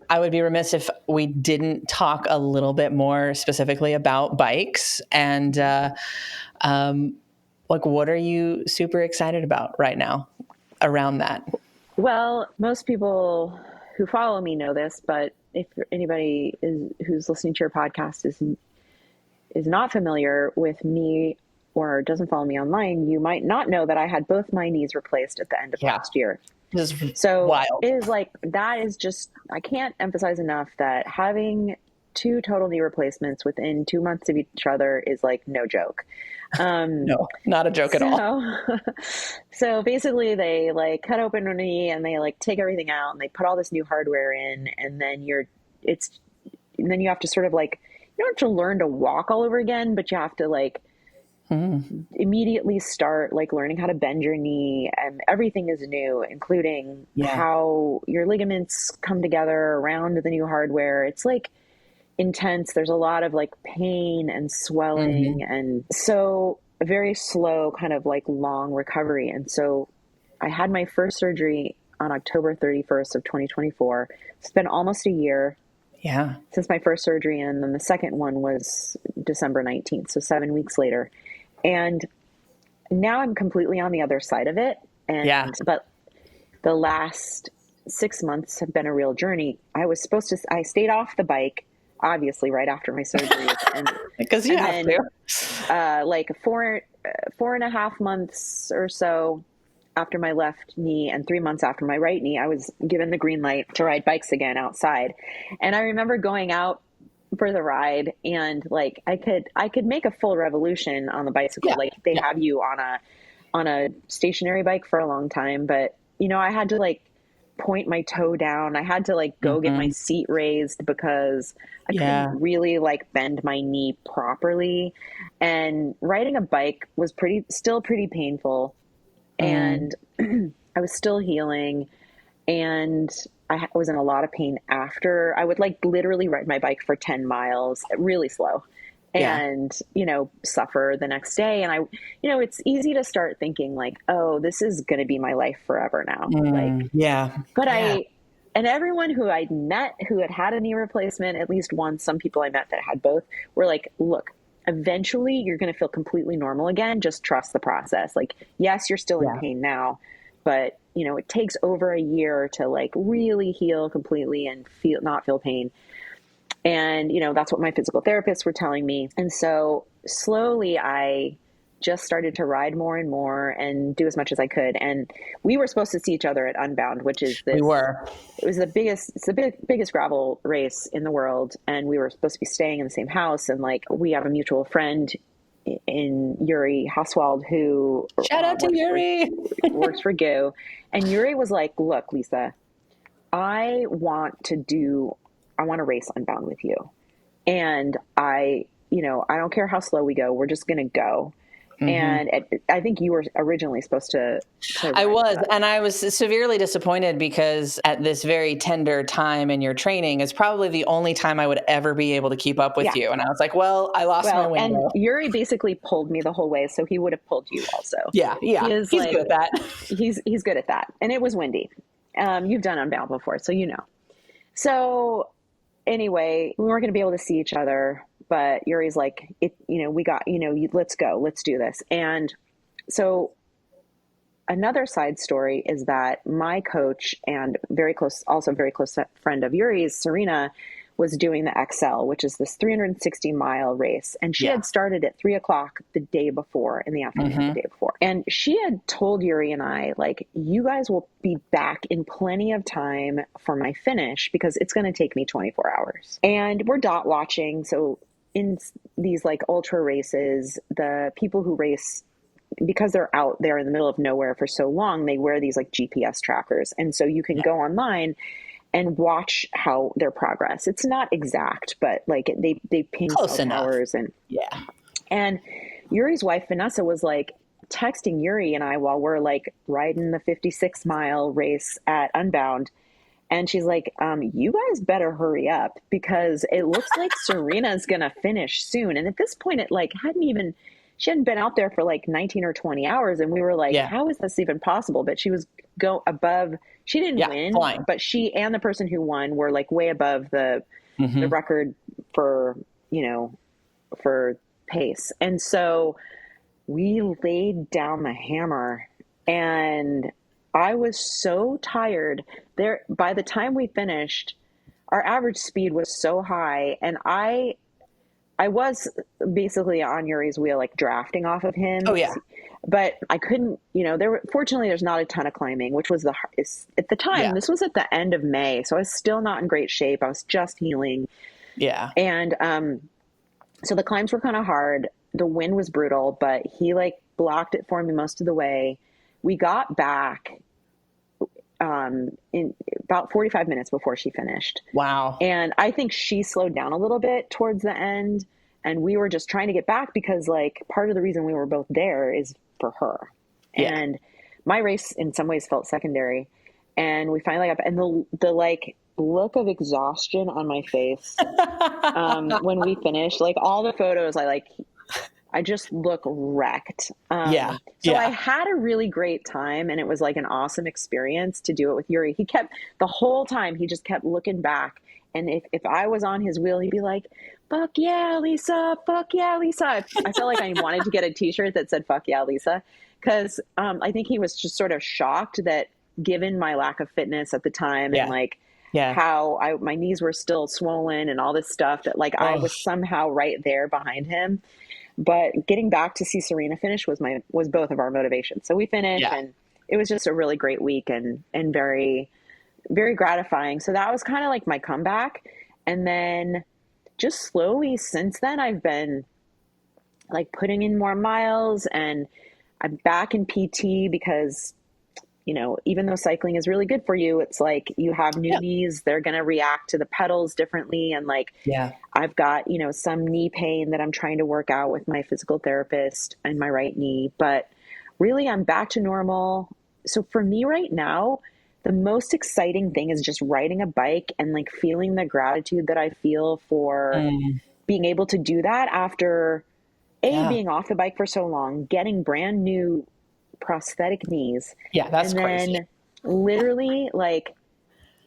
I would be remiss if we didn't talk a little bit more specifically about bikes and um, like what are you super excited about right now around that? Well, most people who follow me know this, but if anybody who's listening to your podcast is is not familiar with me or doesn't follow me online, you might not know that I had both my knees replaced at the end of Yeah. last year. This is So wild. it is like, that is just, I can't emphasize enough that having two total knee replacements within 2 months of each other is like no joke. No, not a joke at all. So basically they like cut open a knee and they like take everything out and they put all this new hardware in, and then then you have to sort of like, you don't have to learn to walk all over again, but you have to like immediately start like learning how to bend your knee, and everything is new, including how your ligaments come together around the new hardware. It's like intense. There's a lot of like pain and swelling, and so a very slow kind of like long recovery. And so I had my first surgery on October 31st of 2024. It's been almost a year since my first surgery, and then the second one was December 19th, so 7 weeks later. And now I'm completely on the other side of it. But the last 6 months have been a real journey. I stayed off the bike, obviously, right after my surgery. Because you have to. Like 4.5 months or so after my left knee and 3 months after my right knee, I was given the green light to ride bikes again outside. And I remember going out for the ride, and like I could make a full revolution on the bicycle. Like they have you on a stationary bike for a long time, but you know, I had to like point my toe down. I had to like go get my seat raised because I couldn't really like bend my knee properly. And riding a bike was still pretty painful. And I was still healing, and I was in a lot of pain after. I would like literally ride my bike for 10 miles really slow and, you know, suffer the next day. And it's easy to start thinking like, oh, this is going to be my life forever now. And everyone who I'd met who had a knee replacement, at least once, some people I met that had both, were like, look, eventually you're going to feel completely normal again. Just trust the process. Like, yes, you're still in pain now, but you know, it takes over a year to like really heal completely and not feel pain. And, you know, that's what my physical therapists were telling me. And so slowly I just started to ride more and more and do as much as I could. And we were supposed to see each other at Unbound, which is it was it's the biggest gravel race in the world. And we were supposed to be staying in the same house. And like, we have a mutual friend in Yuri Haswald, who shout out to Yuri, works for GO. And Yuri was like, look, Lisa, I want to race Unbound with you. And I don't care how slow we go. We're just going to go. And I think you were originally supposed to I was, and I was severely disappointed because at this very tender time in your training is probably the only time I would ever be able to keep up with you. And I was like, well, I lost my window. And Yuri basically pulled me the whole way, so he would have pulled you also. He's good at that. He's good at that. And it was windy. You've done Unbound before, so you know. So anyway, we weren't going to be able to see each other. But Yuri's like, let's go, let's do this. And so another side story is that my coach and very close friend of Yuri's, Serena, was doing the XL, which is this 360-mile race. And she had started at 3:00 the day before, in the afternoon, the day before. And she had told Yuri and I, like, you guys will be back in plenty of time for my finish because it's going to take me 24 hours. And we're dot watching. So in these like ultra races, the people who race, because they're out there in the middle of nowhere for so long, they wear these like GPS trackers. And so you can go online and watch how their progress. It's not exact, but like they ping close enough. Hours and Yuri's wife, Vanessa, was like texting Yuri and I while we're like riding the 56-mile race at Unbound. And she's like, you guys better hurry up because it looks like Serena's going to finish soon. And at this point, it like she hadn't been out there for like 19 or 20 hours. And we were like, how is this even possible? But she was above, she didn't win, flying. But she and the person who won were like way above the record for pace. And so we laid down the hammer, and I was so tired there. By the time we finished, our average speed was so high, and I I was basically on Yuri's wheel, like drafting off of him, Oh yeah. but I couldn't, fortunately there's not a ton of climbing, which was at the time, Yeah. this was at the end of May. So I was still not in great shape. I was just healing. Yeah. And, so the climbs were kind of hard. The wind was brutal, but he like blocked it for me most of the way. We got back, in about 45 minutes before she finished. Wow. And I think she slowed down a little bit towards the end. And we were just trying to get back because like part of the reason we were both there is for her. Yeah. And my race in some ways felt secondary. And we finally got, and the like look of exhaustion on my face, when we finished, like all the photos, I just look wrecked. Yeah. So I Yeah. had a really great time, and it was like an awesome experience to do it with Yuri. The whole time, he just kept looking back. And if I was on his wheel, he'd be like, fuck yeah, Lisa, fuck yeah, Lisa. I felt like I wanted to get a t-shirt that said, fuck yeah, Lisa. Cause, I think he was just sort of shocked that given my lack of fitness at the time and Yeah. like Yeah. how my knees were still swollen and all this stuff that like I Oh, was somehow right there behind him. But getting back to see Serena finish was both of our motivations. So we finished, yeah. and it was just a really great week and very, very gratifying. So that was kind of like my comeback. And then just slowly since then, I've been like putting in more miles, and I'm back in PT because, even though cycling is really good for you, it's like you have new Yeah. knees, they're going to react to the pedals differently. And like, Yeah. I've got, some knee pain that I'm trying to work out with my physical therapist in my right knee, but really I'm back to normal. So for me right now, the most exciting thing is just riding a bike and like feeling the gratitude that I feel for Mm, being able to do that after yeah. being off the bike for so long, getting brand new prosthetic knees. Yeah. That's And crazy. then literally like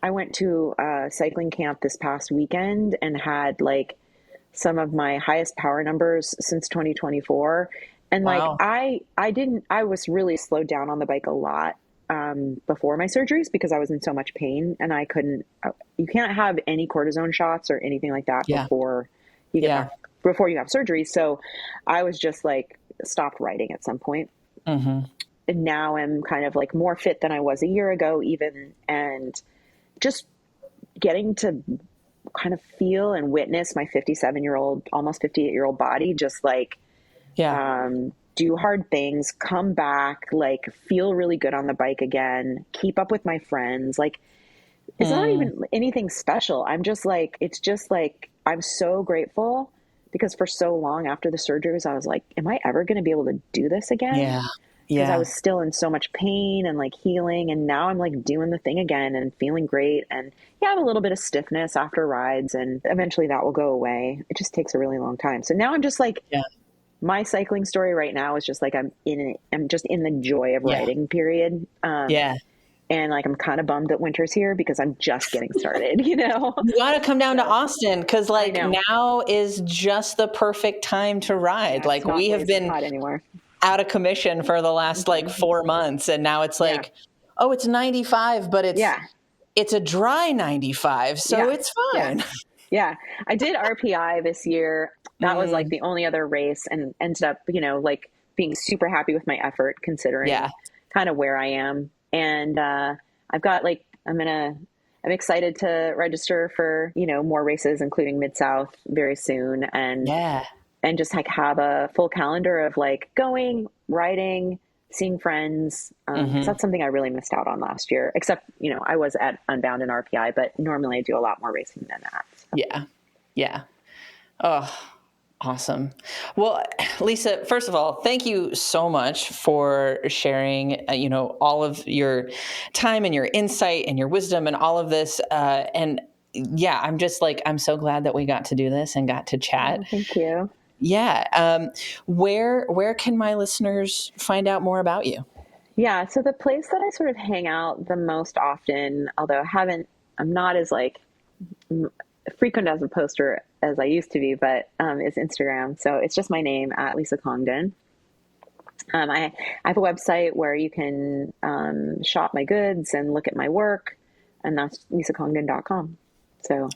I went to a cycling camp this past weekend and had like some of my highest power numbers since 2024. And like, Wow. I was really slowed down on the bike a lot, before my surgeries because I was in so much pain and you can't have any cortisone shots or anything like that Yeah. you get Yeah. back, before you have surgery. So I was just like stopped riding at some point. Mm-hmm. And now I'm kind of like more fit than I was a year ago, even. And just getting to kind of feel and witness my 57-year-old, almost 58-year-old body, just like, Yeah. do hard things, come back, like feel really good on the bike again, keep up with my friends. Like, it's not Mm, even anything special. It's just like, I'm so grateful because for so long after the surgeries, I was like, am I ever going to be able to do this again? yeah. Because I Yeah. was still in so much pain and like healing. And now I'm like doing the thing again and feeling great. And yeah, I have a little bit of stiffness after rides, and eventually that will go away. It just takes a really long time. So now I'm just like, Yeah. my cycling story right now is just like, I'm just in the joy of Yeah. riding period. Yeah. And like, I'm kind of bummed that winter's here because I'm just getting started, you know? You got to come down to So Austin because, I like, know. now is just the perfect time to ride. Yeah, it's Like, not we have blazing been hot anymore. out of commission for the last like 4 months, and now it's Yeah. like, oh, it's 95, but Yeah. it's a dry 95, so Yeah. it's Yeah. fine. Yeah. I did RPI this year. That was like Mm, the only other race, and ended up, like being super happy with my effort yeah. considering kind of where I am. And I've got like, I'm excited to register for, more races, including Mid-South very soon. Yeah. And just like have a full calendar of like going, riding, seeing friends. Cause Hmm. that's something I really missed out on last year, except, I was at Unbound and RPI, but normally I do a lot more racing than that. So. Yeah. Yeah. Oh, awesome. Well, Lisa, first of all, thank you so much for sharing, all of your time and your insight and your wisdom and all of this. And yeah, I'm just like, I'm so glad that we got to do this and got to chat. Oh, thank you. Yeah. Where can my listeners find out more about you? Yeah. So the place that I sort of hang out the most often, although I'm not as like frequent as a poster as I used to be, but is Instagram. So it's just my name at Lisa Congdon. I have a website where you can shop my goods and look at my work, and that's lisacongdon.com. So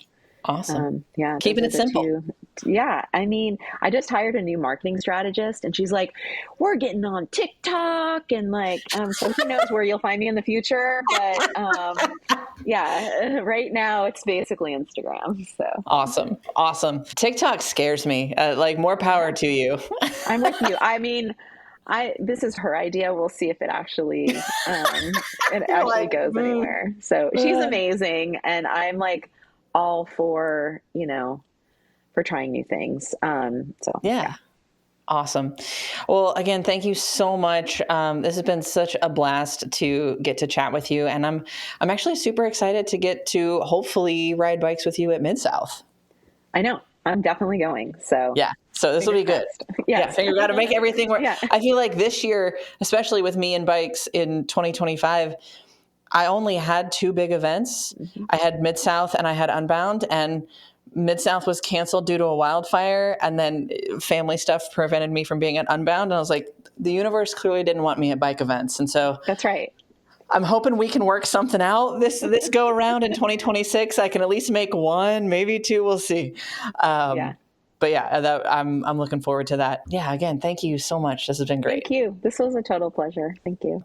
Awesome. yeah, those Keeping are it the simple. two. Yeah, I mean, I just hired a new marketing strategist, and she's like, "We're getting on TikTok," and like, so who knows where you'll find me in the future? But yeah, right now it's basically Instagram. So Awesome. Awesome. TikTok scares me. Like, more power yeah, to you. I'm with you. I mean, I this is her idea. We'll see if it You're actually like, goes anywhere. So she's uh, amazing, and I'm like all for for trying new things. So yeah. yeah. Awesome. Well, again, thank you so much. This has been such a blast to get to chat with you, and I'm actually super excited to get to hopefully ride bikes with you at Mid South. I know. I'm definitely going. So Yeah. So this will fingers be good. crossed. Yeah. Yes. Figure got to make everything work. Yeah. I feel like this year, especially with me and bikes in 2025, I only had two big events. Mhm. I had Mid South and I had Unbound, and Mid South was canceled due to a wildfire, and then family stuff prevented me from being at Unbound. And I was like, the universe clearly didn't want me at bike events, and so That's right. I'm hoping we can work something out this go around in 2026. I can at least make one, maybe two. We'll see. Yeah. But yeah, I'm looking forward to that. Yeah. Again, thank you so much. This has been Thank great. you. This was a total pleasure. Thank you.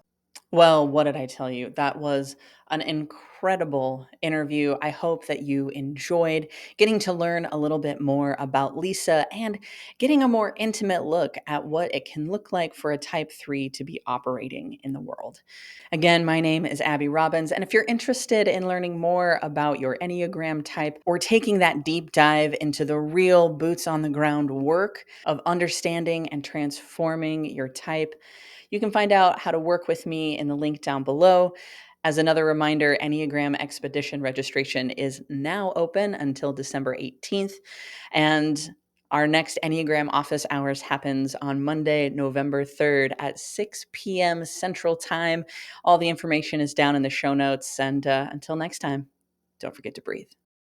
Well, what did I tell you? That was an incredible interview. I hope that you enjoyed getting to learn a little bit more about Lisa and getting a more intimate look at what it can look like for a type 3 to be operating in the world. Again, my name is Abby Robbins, and if you're interested in learning more about your Enneagram type or taking that deep dive into the real boots on the ground work of understanding and transforming your type, you can find out how to work with me in the link down below. As another reminder, Enneagram Expedition registration is now open until December 18th. And our next Enneagram office hours happens on Monday, November 3rd at 6 p.m. Central Time. All the information is down in the show notes. And until next time, don't forget to breathe.